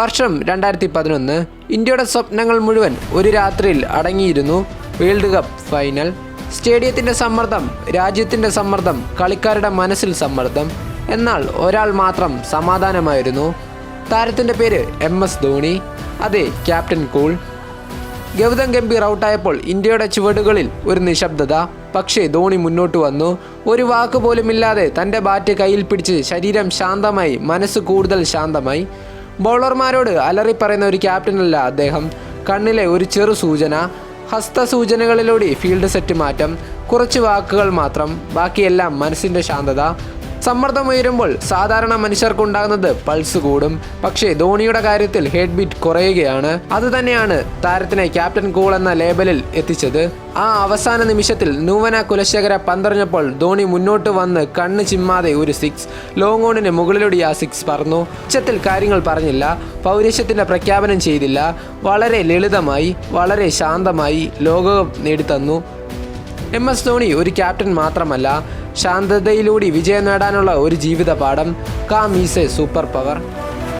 വർഷം 2011. ഇന്ത്യയുടെ സ്വപ്നങ്ങൾ മുഴുവൻ ഒരു രാത്രിയിൽ അടങ്ങിയിരുന്നു. World cup final. സ്റ്റേഡിയത്തിൻ്റെ സമ്മർദ്ദം, രാജ്യത്തിൻ്റെ സമ്മർദ്ദം, കളിക്കാരുടെ മനസ്സിൽ സമ്മർദ്ദം. എന്നാൽ ഒരാൾ മാത്രം സമാധാനമായിരുന്നു. താരത്തിൻ്റെ പേര് MS ധോണി. അതെ, ക്യാപ്റ്റൻ കൂൾ. ഗൗതം ഗംഭീർ ഔട്ടായപ്പോൾ ഇന്ത്യയുടെ ചുവടുകളിൽ ഒരു നിശബ്ദത. പക്ഷേ ധോണി മുന്നോട്ട് വന്നു. ഒരു വാക്ക് പോലുമില്ലാതെ തൻ്റെ ബാറ്റ് കയ്യിൽ പിടിച്ച് ശരീരം ശാന്തമായി, മനസ്സ് കൂടുതൽ ശാന്തമായി. ബൗളർമാരോട് അലറിപ്പറയുന്ന ഒരു ക്യാപ്റ്റനല്ല അദ്ദേഹം. കണ്ണിലെ ഒരു ചെറു സൂചന, ഹസ്തസൂചനകളിലൂടെ ഫീൽഡ് സെറ്റ് മാറ്റം, കുറച്ച് വാക്കുകൾ മാത്രം, ബാക്കിയെല്ലാം മനസ്സിൻ്റെ ശാന്തത. സമ്മർദ്ദമുയരുമ്പോൾ സാധാരണ മനുഷ്യർക്കുണ്ടാകുന്നത് പൾസ് കൂടും. പക്ഷേ ധോണിയുടെ കാര്യത്തിൽ ഹെഡ് ബീറ്റ് കുറയുകയാണ്. അതുതന്നെയാണ് താരത്തിനെ ക്യാപ്റ്റൻ കൂൾ എന്ന ലേബലിൽ എത്തിച്ചത്. ആ അവസാന നിമിഷത്തിൽ നൂവന കുലശേഖര പന്തെറിഞ്ഞപ്പോൾ ധോണി മുന്നോട്ട് വന്ന് കണ്ണ് ചിമ്മാതെ ഒരു സിക്സ്. ലോങ് ഓണിന് മുകളിലൂടെ ആ സിക്സ് പറന്നു. ഉച്ചത്തിൽ കാര്യങ്ങൾ പറഞ്ഞില്ല, പൗരുഷത്തിൻ്റെ പ്രഖ്യാപനം ചെയ്തില്ല. വളരെ ലളിതമായി, വളരെ ശാന്തമായി ലോകകപ്പ് നേടിത്തന്നു. MS ധോണി ഒരു ക്യാപ്റ്റൻ മാത്രമല്ല, ശാന്തതയിലൂടെ വിജയം നേടാനുള്ള ഒരു ജീവിത പാഠം. Calm is A super power.